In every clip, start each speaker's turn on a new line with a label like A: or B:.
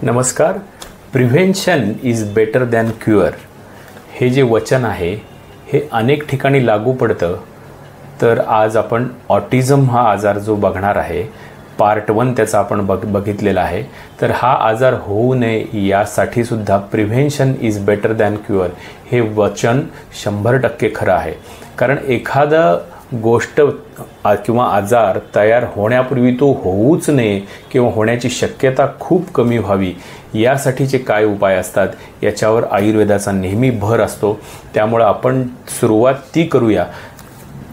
A: नमस्कार. Prevention is better than cure हे जे वचन आहे हे अनेक ठिकाणी लागू पडतं. तर आज आपण ऑटिझम हा आजार जो बघणार आहे, पार्ट 1 त्याचा आपण बघितलेला आहे. तर हा आजार होऊ नये यासाठी सुद्धा prevention is better than cure हे वचन 100% खरं आहे. कारण एखादा गोष्ट किंवा आजार तयार होण्यापूर्वी तो होऊच नये किंवा होण्याची शक्यता खूप कमी व्हावी यासाठीचे काय उपाय असतात याच्यावर आयुर्वेदाचा नेहमी भर असतो. त्यामुळे आपण सुरुवात ती करूया.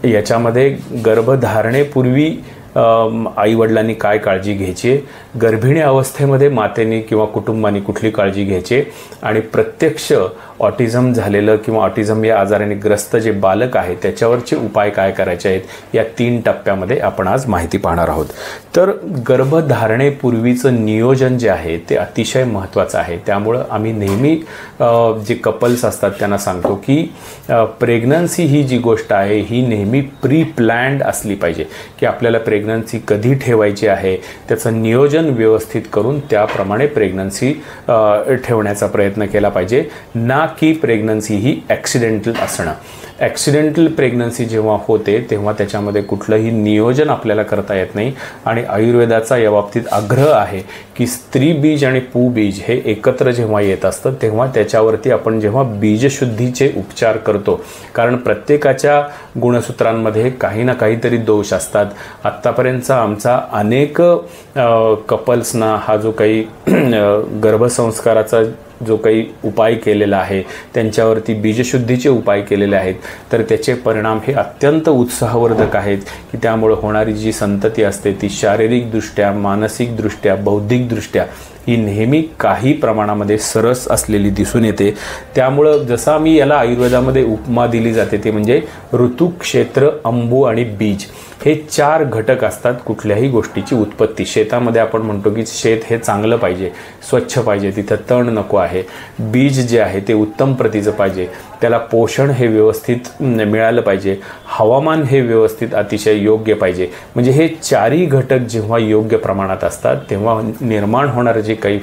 A: याच्यामध्ये गर्भधारणेपूर्वी आईवडिलांनी काय काळजी घ्यायची, गर्भिणी अवस्थेमध्ये मातेने किंवा कुटुंबाने कुठली काळजी घ्यायची, आणि प्रत्यक्ष ऑटिझम झालेलं किंवा ऑटिझम या आजाराने ग्रस्त जे बालक आहे त्याच्यावरचे उपाय काय करायचे आहेत, या 3 टप्प्यामध्ये आपण आज माहिती पाहणार आहोत. तर गर्भधारणेपूर्वीचं नियोजन जे आहे ते अतिशय महत्त्वाचं आहे. त्यामुळं आम्ही नेहमी जे कपल्स असतात त्यांना सांगतो की प्रेग्नन्सी ही जी गोष्ट आहे ही नेहमी प्री प्लॅन्ड असली पाहिजे, की आपल्याला प्रेग्नन्सी कधी ठेवायची आहे त्याचं नियोजन व्यवस्थित करून त्याप्रमाणे प्रेग्नन्सी ठेवण्याचा प्रयत्न केला पाहिजे, ना की प्रेग्नन्सी ही ॲक्सिडेंटल असणं. ॲक्सिडेंटल प्रेग्नन्सी जेव्हा होते तेव्हा त्याच्यामध्ये कुठलंही नियोजन आपल्याला करता येत नाही. आणि आयुर्वेदाचा या बाबतीत आग्रह आहे की स्त्री बीज आणि पुबीज हे एकत्र जेव्हा येत असतं तेव्हा त्याच्यावरती आपण जेव्हा बीजशुद्धीचे उपचार करतो, कारण प्रत्येकाच्या गुणसूत्रांमध्ये काही ना काहीतरी दोष असतात. आत्तापर्यंतचा आमचा अनेक कपल्सना हा जो काही गर्भसंस्काराचा जो काही उपाय केलेला आहे त्यांच्यावरती बीजशुद्धीचे उपाय केलेले आहेत, तर त्याचे परिणाम हे अत्यंत उत्साहवर्धक आहेत. की त्यामुळे होणारी जी संतती असते ती शारीरिकदृष्ट्या, मानसिकदृष्ट्या, बौद्धिकदृष्ट्या ही नेहमी काही प्रमाणामध्ये सरस असलेली दिसून येते. त्यामुळं जसं आम्ही याला आयुर्वेदामध्ये उपमा दिली जाते ते म्हणजे ऋतू, क्षेत्र, अंबू आणि बीज हे 4 घटक असतात कुठल्याही गोष्टीची उत्पत्ती. शेतामध्ये आपण म्हणतो की शेत हे चांगलं पाहिजे, स्वच्छ पाहिजे, तिथं तण नको आहे. बीज जे आहे ते उत्तम प्रतीचं पाहिजे, त्याला पोषण हे व्यवस्थित मिळालं पाहिजे, हवामान हे व्यवस्थित अतिशय योग्य पाहिजे. म्हणजे हे 4ही घटक जेव्हा योग्य प्रमाणात असतात तेव्हा निर्माण होणारं जे काही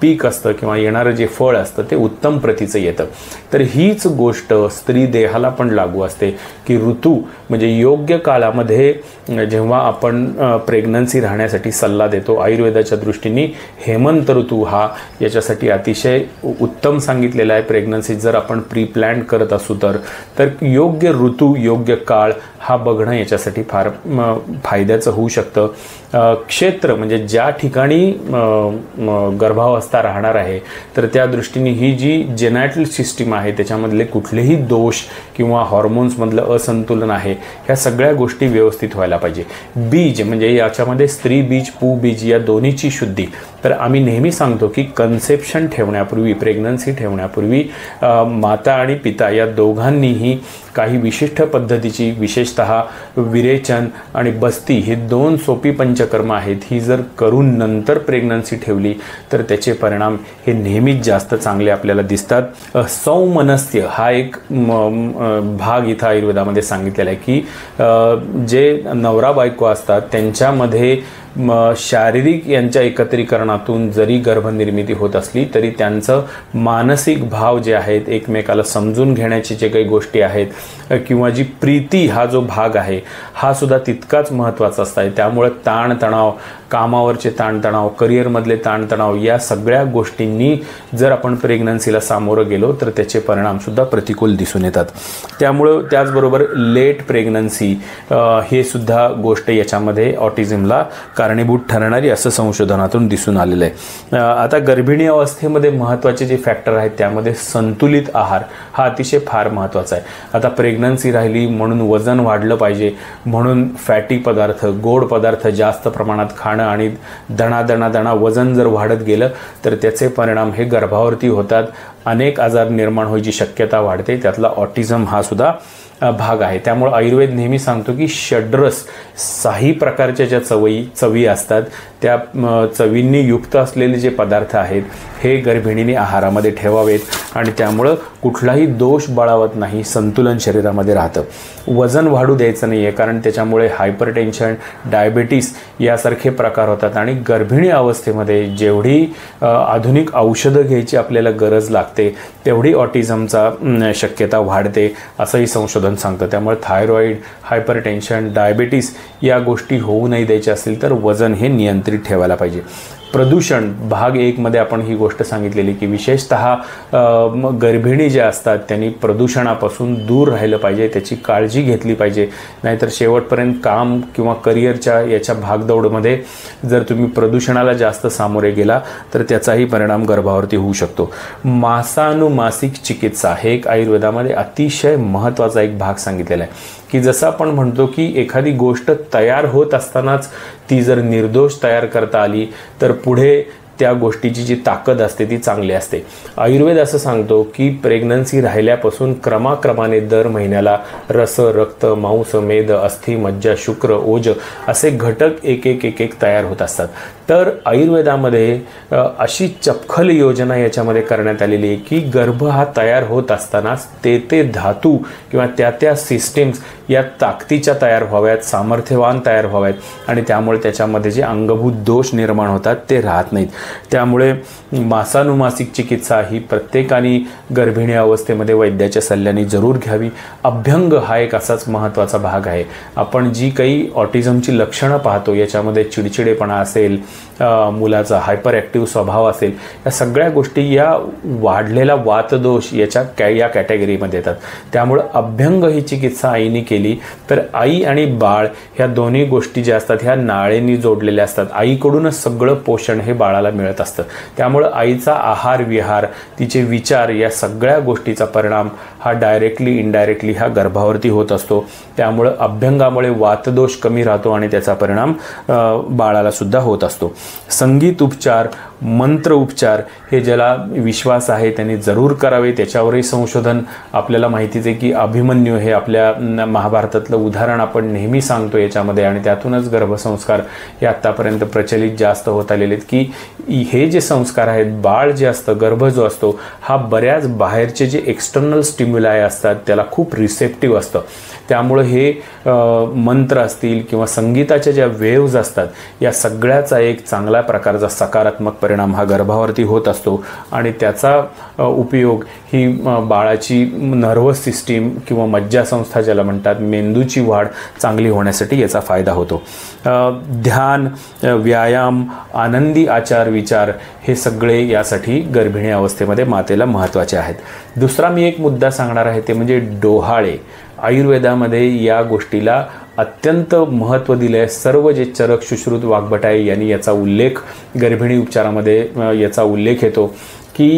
A: पीक असतं किंवा येणारं जे फळ असतं ते उत्तम प्रतीचं येतं. तर हीच गोष्ट स्त्री देहाला पण लागू असते की ऋतू म्हणजे योग्य काळामध्ये जेव्हा आपण प्रेग्नन्सी राहण्यासाठी सल्ला देतो, आयुर्वेदाच्या दृष्टीने हेमंत ऋतू हा याच्यासाठी अतिशय उत्तम सांगितलेला आहे. प्रेग्नन्सी जर आपण प्री प्लॅन करत असू तर योग्य ऋतू, योग्य काळ हा बघणं याच्यासाठी फार फायद्याचं होऊ शकतं. क्षेत्र म्हणजे ज्या ठिकाणी गर्भावस्था राहणार आहे तर त्या दृष्टीने ही जी जेनायटल सिस्टीम आहे त्याच्यामधले कुठलेही दोष किंवा हॉर्मोन्समधलं असंतुलन आहे ह्या सगळ्या गोष्टी व्यवस्थित व्हायला पाहिजे. बीज म्हणजे याच्यामध्ये स्त्री बीज, पुबीज या दोन्हीची शुद्धी. तर आम्ही नेहमी सांगतो की कन्सेप्शन ठेवण्यापूर्वी, प्रेग्नन्सी ठेवण्यापूर्वी माता आणि पिता या दोघांनीही काही विशिष्ट पद्धतीची, विशेषतः विरेचन आणि बस्ती ही 2 सोपी पंचकर्म आहेत, ही जर करून नंतर प्रेग्नन्सी ठेवली तर त्याचे परिणाम हे नेहमीच जास्त चांगले आपल्याला दिसतात. सौमनस्य हा एक भाग इथं आयुर्वेदामध्ये सांगितलेला आहे की जे नवरा बायको असतात त्यांच्यामध्ये शारीरिक यांच्या एकत्रीकरणातून जरी गर्भनिर्मिती होत असली तरी त्यांचं मानसिक भाव जे आहेत, एकमेकाला समजून घेण्याची जे काही गोष्टी आहेत किंवा जी प्रीती हा जो भाग आहे हा सुद्धा तितकाच महत्त्वाचा असतो. त्यामुळे ताणतणाव, कामावरचे ताणतणाव, करिअरमधले ताणतणाव या सगळ्या गोष्टींनी जर आपण प्रेग्नन्सीला सामोरं गेलो तर त्याचे परिणामसुद्धा प्रतिकूल दिसून येतात. त्यामुळं त्याचबरोबर लेट प्रेग्नन्सी हे सुद्धा गोष्ट याच्यामध्ये ऑटिझमला कारणीभूत ठरणारी असं संशोधनातून दिसून आलेलं आहे. आता गर्भिणी अवस्थेमध्ये महत्त्वाचे जे फॅक्टर आहेत त्यामध्ये संतुलित आहार हा अतिशय फार महत्त्वाचा आहे. आता प्रेग्नन्सी राहिली म्हणून वजन वाढलं पाहिजे म्हणून फॅटी पदार्थ, गोड पदार्थ जास्त प्रमाणात खाणं आणि दणा वजन जर वाढत गेलं तर त्याचे परिणाम हे गर्भावरती होतात. अनेक आजार निर्माण व्हायची शक्यता वाढते, त्यातला ऑटिझम हा सुद्धा भाग आहे. त्यामुळे आयुर्वेद नेहमी सांगतो की षड्रस 6 प्रकारच्या ज्या चवी असतात त्या चवींनी युक्त असलेले जे पदार्थ आहेत हे गर्भिणीने आहारामध्ये ठेवावेत आणि त्यामुळं कुठलाही दोष बळावत नाही, संतुलन शरीरामध्ये राहतं. वजन वाढू द्यायचं नाही आहे, कारण त्याच्यामुळे हायपरटेन्शन, डायबिटीस यासारखे प्रकार होतात आणि गर्भिणी अवस्थेमध्ये जेवढी आधुनिक औषधं घ्यायची आपल्याला गरज लागते तेवढी ऑटिझमचा शक्यता वाढते असंही संशोधन सांगतं. त्यामुळे थायरॉईड, हायपरटेन्शन, डायबिटीस या गोष्टी होऊ नाही द्यायच्या असतील तर वजन हे नियंत्रित ठेवायला पाहिजे. प्रदूषण भाग 1 मध्ये आपण ही गोष्ट सांगितलेली की विशेषतः गर्भिणी ज्या असतात त्यांनी प्रदूषणापासून दूर राहिलं पाहिजे, त्याची काळजी घेतली पाहिजे. नाहीतर शेवटपर्यंत काम किंवा करिअरच्या याच्या भागदौडमध्ये जर तुम्ही प्रदूषणाला जास्त सामोरे गेला तर त्याचाही परिणाम गर्भावरती होऊ शकतो. मासानुमासिक चिकित्सा हे एक आयुर्वेदामध्ये अतिशय महत्त्वाचा एक भाग सांगितलेला आहे की जसं आपण म्हणतो की एखादी गोष्ट तयार होत असतानाच ती जर निर्दोष तयार करता आली तर पुढे त्या गोष्टीची जी ताकद असते ती चांगली असते. आयुर्वेद असं सांगतो की प्रेग्नन्सी राहिल्यापासून क्रमाक्रमाने दर महिन्याला रस, रक्त, मांस, मेद, अस्थि, मज्जा, शुक्र, ओज असे घटक एक एक तयार होत असतात. तर आयुर्वेदामध्ये अशी चपखल योजना याच्यामध्ये करण्यात आलेली आहे की गर्भ हा तयार होत असतानाच ते धातू किंवा त्या सिस्टीम्स या ताकदीच्या तयार व्हाव्यात, सामर्थ्यवान तयार व्हाव्यात आणि त्यामुळे त्याच्यामध्ये जे अंगभूत दोष निर्माण होतात ते राहत नाहीत. त्यामुळे मासानुमासिक चिकित्सा ही प्रत्येकाने गर्भिणी अवस्थेमध्ये वैद्याच्या सल्ल्याने जरूर घ्यावी. अभ्यंग हा एक असाच महत्त्वाचा भाग आहे. आपण जी काही ऑटिझमची लक्षणं पाहतो याच्यामध्ये चिडचिडेपणा असेल, मुलाचा हायपर ॲक्टिव्ह स्वभाव असेल, या सगळ्या गोष्टी या वाढलेला वातदोष या कॅटेगरीमध्ये येतात. त्यामुळं अभ्यंग ही चिकित्सा आईने केली तर आई आणि बाळ ह्या दोन्ही गोष्टी ज्या असतात ह्या नाळेंनी जोडलेल्या असतात. आईकडूनच सगळं पोषण हे बाळाला मिळत असतं. त्यामुळं आईचा आहार विहार, तिचे विचार या सगळ्या गोष्टीचा परिणाम हा डायरेक्टली इनडायरेक्टली हा गर्भावरती होत असतो. त्यामुळं अभ्यंगामुळे वातदोष कमी राहतो आणि त्याचा परिणाम बाळाला सुद्धा होत असतो. संगीत उपचार, मंत्र उपचार हे ज्याला विश्वास आहे त्यांनी जरूर करावे. त्याच्यावरही संशोधन आपल्याला माहितीच आहे की अभिमन्यू हे आपल्या महाभारतातलं उदाहरण आपण नेहमी सांगतो याच्यामध्ये आणि त्यातूनच गर्भसंस्कार हे आत्तापर्यंत प्रचलित जास्त होत आलेले आहेत की हे जे संस्कार आहेत, बाळ जे असतं, गर्भ जो असतो हा बऱ्याच बाहेरचे जे एक्सटर्नल स्टिम्युलाय असतात त्याला खूप रिसेप्टिव्ह असतं. त्यामुळे हे मंत्र असतील किंवा संगीताच्या ज्या वेव्ज असतात या सगळ्याचा एक चांगल्या प्रकारचा सकारात्मक परिणाम हा गर्भावरती होत असतो आणि त्याचा उपयोग ही बाळाची नर्वस सिस्टीम किंवा मज्जासंस्था ज्याला म्हणतात, मेंदूची वाढ चांगली होण्यासाठी याचा फायदा होतो. ध्यान, व्यायाम, आनंदी आचार विचार हे सगळे यासाठी गर्भिणी अवस्थेमध्ये मातेला महत्त्वाचे आहेत. दुसरा मी एक मुद्दा सांगणार आहे ते म्हणजे डोहाळे. आयुर्वेदामध्ये या गोष्टीला अत्यंत महत्त्व दिले आहे. सर्व जे चरक, सुश्रुत, वाग्भटाय यांनी याचा उल्लेख गर्भिणी उपचारामध्ये याचा उल्लेख येतो की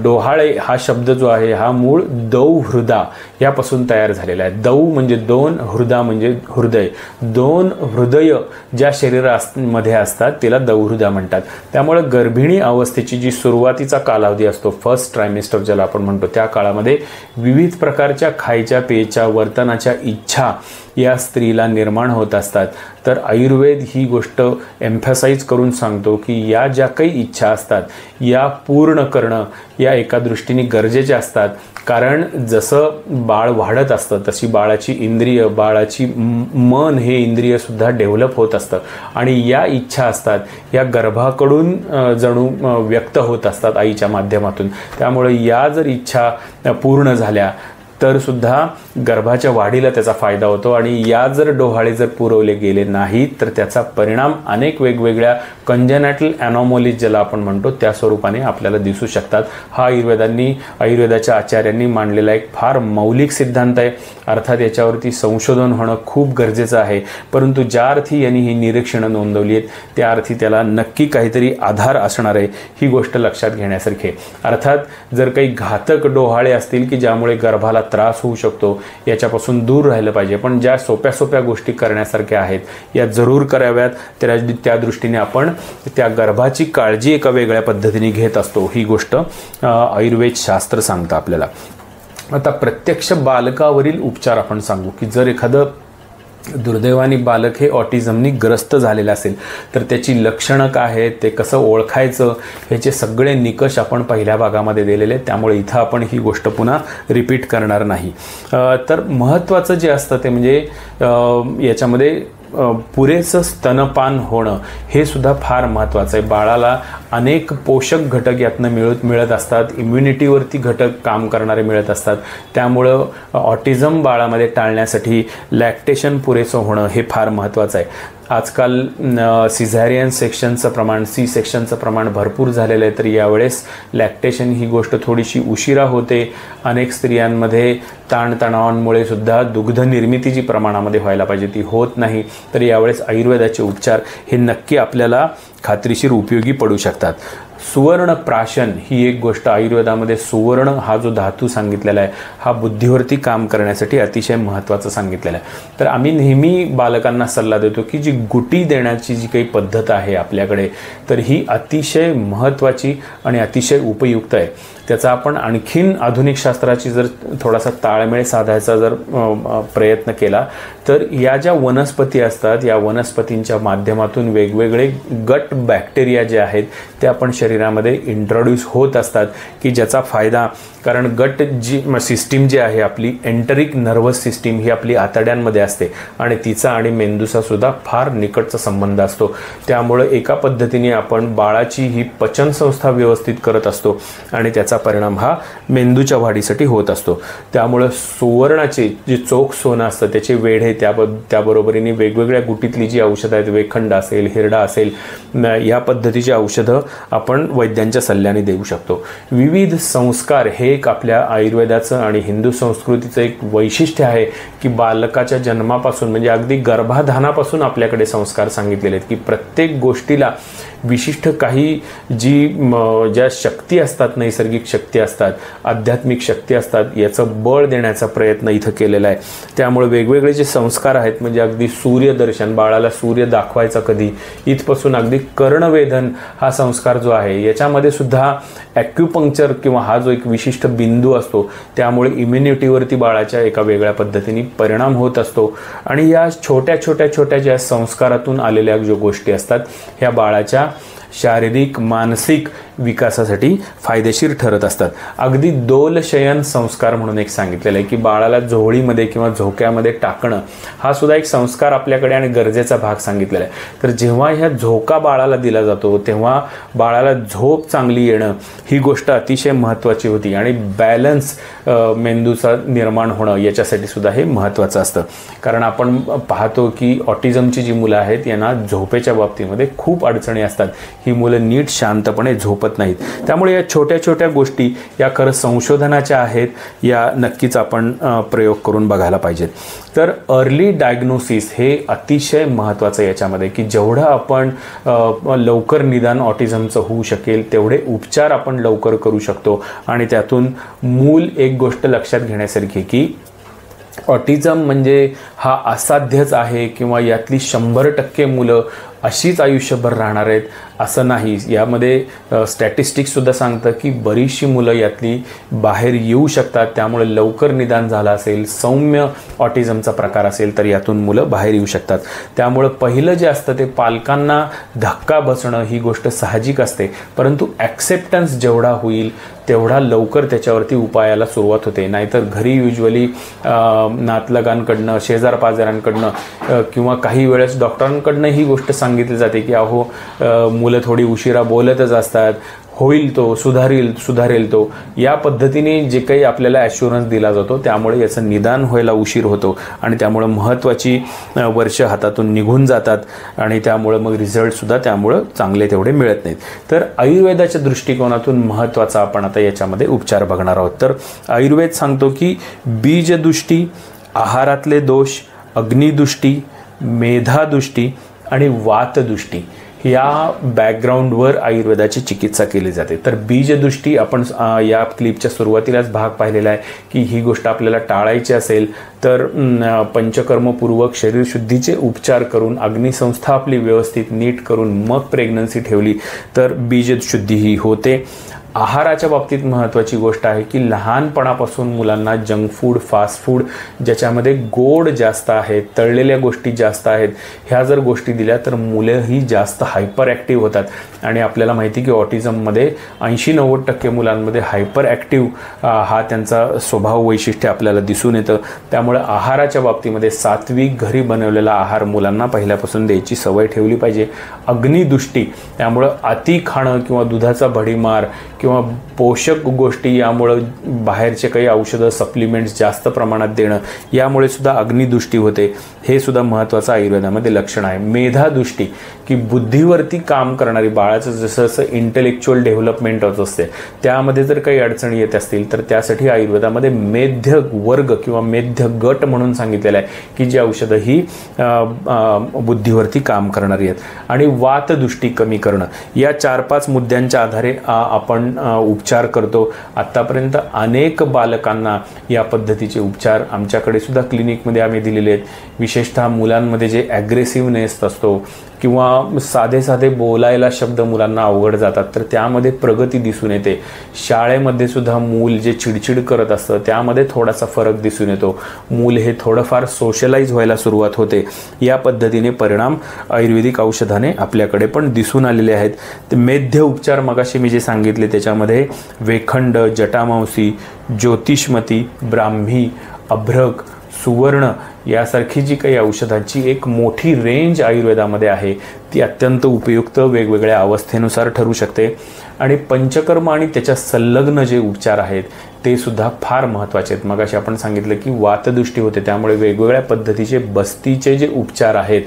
A: डोहाळे हा शब्द जो आहे हा मूळ दौ हृदा यापासून तयार झालेला आहे. दौ म्हणजे दोन, हृदा म्हणजे हृदय. दोन हृदय ज्या शरीरामध्ये असतात त्याला दौहृदा म्हणतात. त्यामुळे गर्भिणी अवस्थेची जी सुरुवातीचा कालावधी असतो, फर्स्ट ट्रायमिस्टर ज्याला आपण म्हणतो, त्या काळामध्ये विविध प्रकारच्या खायच्या, पेयच्या, वर्तनाच्या इच्छा या स्त्रीला निर्माण होत असतात. तर आयुर्वेद ही गोष्ट एम्फसाइज करून सांगतो की या ज्या काही इच्छा असतात या पूर्ण करणं या एका दृष्टीने गरजेच्या असतात. कारण जसं बाळ वाढत असतं तशी बाळाची इंद्रिय, बाळाची मन हे इंद्रियसुद्धा डेव्हलप होत असतं आणि या इच्छा असतात या गर्भाकडून जणू व्यक्त होत असतात आईच्या माध्यमातून. त्यामुळे या जर इच्छा पूर्ण झाल्या तर सुद्धा गर्भाच्या वाढीला त्याचा फायदा होतो आणि या जर डोहाळे जर पुरवले गेले नाहीत तर त्याचा परिणाम अनेक वेगवेगळ्या कंजेनॅटल ॲनॉमॉलीज ज्याला आपण म्हणतो त्या स्वरूपाने आपल्याला दिसू शकतात. हा आयुर्वेदाच्या आचार्यांनी मांडलेला एक फार मौलिक सिद्धांत आहे. अर्थात याच्यावरती संशोधन होणं खूप गरजेचं आहे, परंतु ज्या अर्थी यांनी ही निरीक्षणं नोंदवली आहेत त्या अर्थी त्याला नक्की काहीतरी आधार असणार आहे, ही गोष्ट लक्षात घेण्यासारखी आहे. अर्थात जर काही घातक डोहाळे असतील की ज्यामुळे गर्भाला त्रास होऊ शकतो याच्यापासून दूर राहिलं पाहिजे. पण ज्या सोप्या गोष्टी करण्यासारख्या आहेत या जरूर कराव्यात. त्या दृष्टीने आपण त्या गर्भाची काळजी एका वेगळ्या पद्धतीने घेत असतो, ही गोष्ट आयुर्वेद शास्त्र सांगतं आपल्याला. आता प्रत्यक्ष बालकावरील उपचार आपण सांगू की जर एखादं दुर्दैवाने बालक हे ऑटिझमनी ग्रस्त झालेलं असेल तर त्याची लक्षणं काय आहेत, ते कसं ओळखायचं, ह्याचे सगळे निकष आपण पहिल्या भागामध्ये दिलेले आहेत. त्यामुळे इथं आपण ही गोष्ट पुन्हा रिपीट करणार नाही. तर महत्त्वाचं जे असतं ते म्हणजे याच्यामध्ये पुरेसं स्तनपान होणं हे सुद्धा फार महत्त्वाचं आहे. बाळाला अनेक पोषक घटक यातनं मिळत असतात, इम्युनिटीवरती घटक काम करणारे मिळत असतात. त्यामुळं ऑटिझम बाळामध्ये टाळण्यासाठी लॅक्टेशन पुरेसं होणं हे फार महत्त्वाचं आहे. आजकाल सिझॅरियन सेक्शनचं प्रमाण, सी सेक्शनचं प्रमाण भरपूर झालेलं आहे, तर यावेळेस लॅक्टेशन ही गोष्ट थोडीशी उशिरा होते. अनेक स्त्रियांमध्ये ताणतणावांमुळे सुद्धा दुग्ध निर्मिती जी प्रमाणामध्ये व्हायला पाहिजे ती होत नाही. तर यावेळेस आयुर्वेदाचे उपचार हे नक्की आपल्याला खात्रीशीर उपयोगी पडू शकतात. सुवर्ण प्राशन ही एक गोष्ट आयुर्वेदामध्ये, सुवर्ण हा जो धातू सांगितलेला आहे हा बुद्धीवरती काम करण्यासाठी अतिशय महत्त्वाचं सांगितलेलं आहे. तर आम्ही नेहमी बालकांना सल्ला देतो की जी गुटी देण्याची जी काही पद्धत आहे आपल्याकडे, तर ही अतिशय महत्त्वाची आणि अतिशय उपयुक्त आहे. त्याचा आपण आणखीन आधुनिक शास्त्राची जर थोडासा ताळमेळ साधायचा जर प्रयत्न केला तर या ज्या वनस्पती असतात या वनस्पतींच्या माध्यमातून वेगवेगळे गट बॅक्टेरिया जे आहेत ते आपण शरीरामध्ये इंट्रोड्यूस होत असतात की ज्याचा फायदा, कारण गट जी सिस्टीम जी आहे आपली एंटरिक नर्वस सिस्टीम ही आपली आतड्यांमध्ये असते आणि तिचा आणि मेंदूचा सुद्धा फार निकटचा संबंध असतो. त्यामुळे एका पद्धतीने आपण बाळाची ही पचनसंस्था व्यवस्थित करत असतो आणि त्याचा परिणाम हा मेंदूच्या वाढीसाठी होत असतो. त्यामुळे सुवर्णाचे जे चोख सोनं असतं त्याचे वेढे, त्याबरोबरीने वेगवेगळ्या गुटीतली जी औषधं आहेत, वेखंड असेल, हिरडा असेल, या पद्धतीची औषधं आपण वैद्यांच्या सल्ल्याने देऊ शकतो. विविध संस्कार हे एक आपल्या आयुर्वेदाचं आणि हिंदू संस्कृतीचं एक वैशिष्ट्य आहे की बालकाच्या जन्मापासून म्हणजे अगदी गर्भाधानापासून आपल्याकडे संस्कार सांगितलेले आहेत की प्रत्येक गोष्टीला विशिष्ट काही ज्या शक्ती असतात, नैसर्गिक शक्ती असतात, आध्यात्मिक शक्ती असतात, याचं बळ देण्याचा प्रयत्न इथं केलेला आहे. त्यामुळे वेगवेगळे जे संस्कार आहेत म्हणजे अगदी सूर्यदर्शन, बाळाला सूर्य दाखवायचा कधी, इथपासून अगदी कर्णवेधन हा संस्कार जो आहे याच्यामध्ये सुद्धा ॲक्युपंक्चर किंवा हा जो एक विशिष्ट बिंदू असतो त्यामुळे इम्युनिटीवरती बाळाच्या एका वेगळ्या पद्धतीने परिणाम होत असतो. आणि या छोट्या छोट्या छोट्या ज्या संस्कारातून आलेल्या ज्या गोष्टी असतात ह्या बाळाच्या शारीरिक मानसिक विकासासाठी फायदेशीर ठरत असतात. अगदी दोलशयन संस्कार म्हणून एक सांगितलेलं आहे की बाळाला झोळीमध्ये किंवा झोक्यामध्ये टाकणं हा सुद्धा एक संस्कार आपल्याकडे आणि गरजेचा भाग सांगितलेला आहे. तर जेव्हा ह्या झोका बाळाला दिला जातो तेव्हा बाळाला झोप चांगली येणं ही गोष्ट अतिशय महत्त्वाची होती आणि बॅलन्स मेंदूचा निर्माण होणं याच्यासाठी सुद्धा हे महत्त्वाचं असतं. कारण आपण पाहतो की ऑटिझमची जी मुलं आहेत यांना झोपेच्या बाबतीमध्ये खूप अडचणी असतात. ही मुलं नीट शांतपणे झोपत नाहीत. त्यामुळे या छोट्या छोट्या गोष्टी या खरं संशोधनाच्या आहेत, या नक्कीच आपण प्रयोग करून बघायला पाहिजेत. तर अर्ली डायग्नोसिस हे अतिशय महत्त्वाचं आहे याच्यामध्ये की जेवढं आपण लवकर निदान ऑटिझमचं होऊ शकेल तेवढे उपचार आपण लवकर करू शकतो. आणि त्यातून मूल एक गोष्ट लक्षात घेण्यासारखी की ऑटिझम म्हणजे हा असाध्यच आहे किंवा यातली 100% मुलं अशीच आयुष्यभर राहणार आहेत असं नाही. यामध्ये स्टॅटिस्टिक्ससुद्धा सांगतं की बरीचशी मुलं यातली बाहेर येऊ शकतात. त्यामुळे लवकर निदान झालं असेल, सौम्य ऑटिझमचा प्रकार असेल तर यातून मुलं बाहेर येऊ शकतात. त्यामुळं पहिलं जे असतं ते पालकांना धक्का बसणं ही गोष्ट साहजिक असते, परंतु ॲक्सेप्टन्स जेवढा होईल तेवढा लवकर त्याच्यावरती उपायाला सुरुवात होते. नाहीतर घरी युजली नातलगांकडनं, शेजारपाजारांकडनं किंवा काही वेळेस डॉक्टरांकडनं ही गोष्ट सांगितली जाते की अहो मुलं थोडी उशिरा बोलतच असतात, होईल तो, सुधारेल तो, या पद्धतीने जे काही आपल्याला ॲश्युरन्स दिला जातो त्यामुळे याचं निदान व्हायला उशीर होतो आणि त्यामुळं महत्त्वाची वर्ष हातातून निघून जातात आणि त्यामुळं मग रिझल्टसुद्धा त्यामुळं चांगले तेवढे मिळत नाहीत. तर आयुर्वेदाच्या दृष्टिकोनातून महत्त्वाचा आपण आता याच्यामध्ये उपचार बघणार आहोत. तर आयुर्वेद सांगतो की बीजदृष्टी, आहारातले दोष, अग्निदृष्टी, मेधादृष्टी आणि वातदृष्टी या बॅकग्राऊंडवर आयुर्वेदाची चिकित्सा केली जाते. तर बीजदृष्टी आपण या क्लिपच्या सुरुवातीलाच भाग पाहिलेला आहे की ही गोष्ट आपल्याला टाळायची असेल तर पंचकर्मपूर्वक शरीरशुद्धीचे उपचार करून अग्निसंस्था आपली व्यवस्थित नीट करून मग प्रेग्नन्सी ठेवली तर बीजशुद्धी ही होते. आहाराच्या बाबतीत महत्त्वाची गोष्ट आहे की लहानपणापासून मुलांना जंक फूड, फास्ट फूड ज्याच्यामध्ये गोड जास्त आहेत, तळलेल्या गोष्टी जास्त आहेत, ह्या जर गोष्टी दिल्या तर मुलंही जास्त हायपर ॲक्टिव्ह होतात आणि आपल्याला माहिती की ऑटिझममध्ये 80-90% मुलांमध्ये हायपर ॲक्टिव्ह हा त्यांचा स्वभाव वैशिष्ट्य आपल्याला दिसून येतं. त्यामुळे आहाराच्या बाबतीमध्ये सात्विक घरी बनवलेला आहार मुलांना पहिल्यापासून द्यायची सवय ठेवली पाहिजे. अग्निदृष्टी त्यामुळं अति खाणं किंवा दुधाचा भडीमार किंवा पोषक गोष्टी यामुळं बाहेरचे काही औषधं सप्लिमेंट्स जास्त प्रमाणात देणं यामुळे सुद्धा अग्निदृष्टी होते. हे सुद्धा महत्त्वाचं आयुर्वेदामध्ये लक्षण आहे. मेधादृष्टी की बुद्धीवरती काम करणारी बाळाचं जसं जसं इंटेलेक्च्युअल डेव्हलपमेंट होत असते त्यामध्ये जर काही अडचणी येत असतील तर त्यासाठी आयुर्वेदामध्ये मेध्य वर्ग किंवा मेध्य गट म्हणून सांगितलेलं आहे की जी औषधं ही बुद्धीवरती काम करणारी आहेत. आणि वातदृष्टी कमी करणं या 4-5 मुद्द्यांच्या आधारे आपण उपचार करतो. आत्तापर्यंत अनेक बालकांना या पद्धतीचे उपचार आमच्याकडे सुद्धा क्लिनिकमध्ये आम्ही दिलेले आहेत. विशेषतः मुलांमध्ये जे ॲग्रेसिव्हनेस असतो किंवा साधे साधे बोलायला शब्द मुलांना अवघड जातात तर त्यामध्ये प्रगती दिसून येते. शाळेमध्ये सुद्धा मूल जे चिडचिड करत असतं त्यामध्ये थोडासा फरक दिसून येतो. मूल हे थोडंफार सोशलाइज व्हायला सुरुवात होते. या पद्धतीने परिणाम आयुर्वेदिक औषधाने आपल्याकडे पण दिसून आलेले आहेत. ते मेध्य उपचार मगाशी मी जे सांगितले त्याच्यामध्ये वेखंड, जटामांसी, ज्योतिषमती, ब्राह्मी, अभ्रक, सुवर्ण यासारखी जी काही औषधांची एक मोठी रेंज आयुर्वेदामध्ये आहे ती अत्यंत उपयुक्त वेगवेगळ्या अवस्थेनुसार ठरू शकते. आणि पंचकर्म आणि त्याच्या संलग्न जे उपचार आहेत ते सुद्धा फार महत्त्वाचे आहेत. मगाशी आपण सांगितलं की वातदृष्टी होते त्यामुळे वेगवेगळ्या पद्धतीचे बस्तीचे जे उपचार आहेत,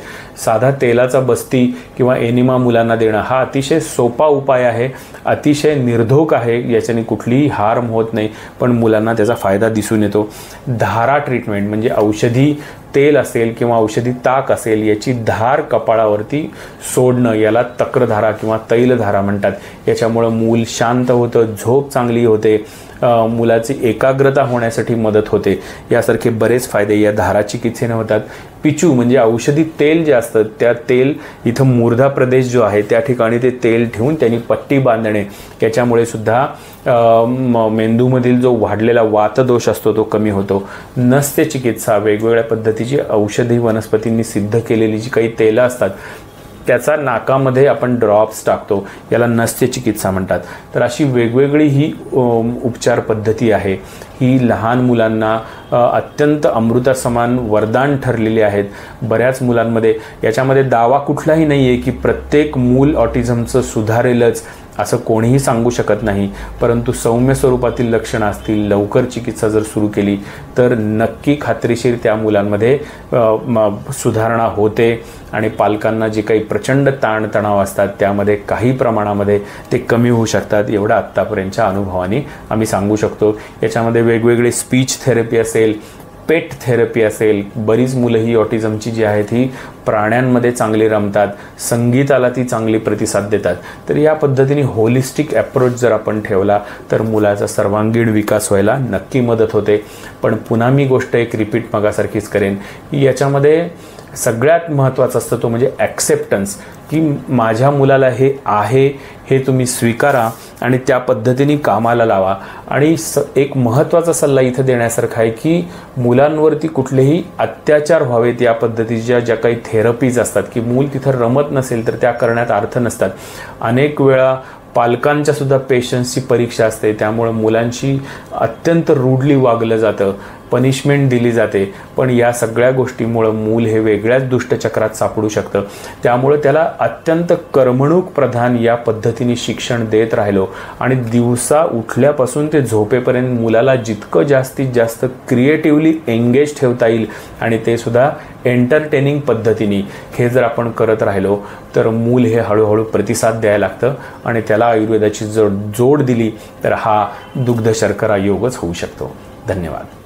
A: साधा तेलाचा बस्ती किंवा एनिमा मुलांना देणं हा अतिशय सोपा उपाय आहे, अतिशय निर्धोक आहे, याच्याने कुठलीही हार्म होत नाही पण मुलांना त्याचा फायदा दिसून येतो. धारा ट्रीटमेंट म्हणजे औषधी तेल असेल किंवा औषधी ताक असेल याची धार कपाळावरती सोडणं याला तक्रधारा किंवा तैलधारा म्हणतात. याच्यामुळं मूल शांत होतं, झोप चांगली होते, मुलाची एकाग्रता होण्यासाठी मदत होते. यासारखे बरेच फायदे या धारा चिकित्सेने होतात. पिचू म्हणजे औषधी तेल जे असतं त्या तेल इथं मूर्धा प्रदेश जो आहे त्या ठिकाणी ते तेल ठेवून त्यांनी पट्टी बांधणे याच्यामुळे सुद्धा मेंदूमधील जो वाढलेला वातदोष असतो तो कमी होतो. नस्य चिकित्सा वेगवेगळ्या पद्धतीची औषधी वनस्पतींनी सिद्ध केलेली जी काही तेलं असतात त्याचा नाकामध्ये आपण ड्रॉप्स टाकतो, याला नस्य चिकित्सा म्हणतात. तर अशी वेगवेगळी ही उपचार पद्धती आहे. ही लहान मुलांना अत्यंत अमृतासमान वरदान ठरलेली आहेत. बऱ्याच मुलांमध्ये याच्यामध्ये दावा कुठलाही नाही आहे की प्रत्येक मूल ऑटिझमचं सुधारेलच असं कोणीही सांगू शकत नाही, परंतु सौम्य स्वरूपातील लक्षणं असतील, लवकर चिकित्सा जर सुरू केली तर नक्की खात्रीशीर त्या मुलांमध्ये सुधारणा होते आणि पालकांना जे काही प्रचंड ताणतणाव असतात त्यामध्ये काही प्रमाणामध्ये ते कमी होऊ शकतात एवढं आत्तापर्यंतच्या अनुभवाने आम्ही सांगू शकतो. याच्यामध्ये वेगवेगळे स्पीच थेरपी असेल, पेट थेरपी असेल, बरीच मुलं ही ऑटिझमची जी आहेत ही प्राण्यांमध्ये चांगली रमतात, संगीताला ती चांगली प्रतिसाद देतात. तर या पद्धतीने होलिस्टिक ॲप्रोच जर आपण ठेवला तर मुलाचा सर्वांगीण विकास व्हायला नक्की मदत होते. पण पुन्हा मी गोष्ट एक रिपीट मगासारखीच करेन की याच्यामध्ये सगळ्यात महत्त्वाचं असतं तो म्हणजे ॲक्सेप्टन्स, की माझ्या मुलाला हे आहे हे तुम्ही स्वीकारा आणि त्या पद्धतीने कामाला लावा. आणि एक महत्त्वाचा सल्ला इथं देण्यासारखा आहे की मुलांवरती कुठलेही अत्याचार व्हावेत या पद्धतीच्या ज्या काही थेरपीज असतात की मूल तिथं रमत नसेल तर त्या करण्यात अर्थ नसतात. अनेक वेळा पालकांच्या सुद्धा पेशन्सची परीक्षा असते, त्यामुळे मुलांशी अत्यंत रूडली वागलं जातं, पनिशमेंट दिली जाते. पण या सगळ्या गोष्टीमुळं मूल हे वेगळ्याच दुष्टचक्रात सापडू शकतं. त्यामुळे त्याला अत्यंत करमणूक प्रधान या पद्धतीने शिक्षण देत राहिलो आणि दिवसा उठल्यापासून ते झोपेपर्यंत मुलाला जितकं जास्तीत जास्त क्रिएटिव्हली एंगेज ठेवता येईल आणि ते सुद्धा एंटरटेनिंग पद्धतीने हे जर आपण करत राहिलो तर मूल हे हळूहळू प्रतिसाद द्यायला लागतं आणि त्याला आयुर्वेदाची जोड दिली तर हा दुग्ध शर्करा योगच होऊ शकतो. धन्यवाद.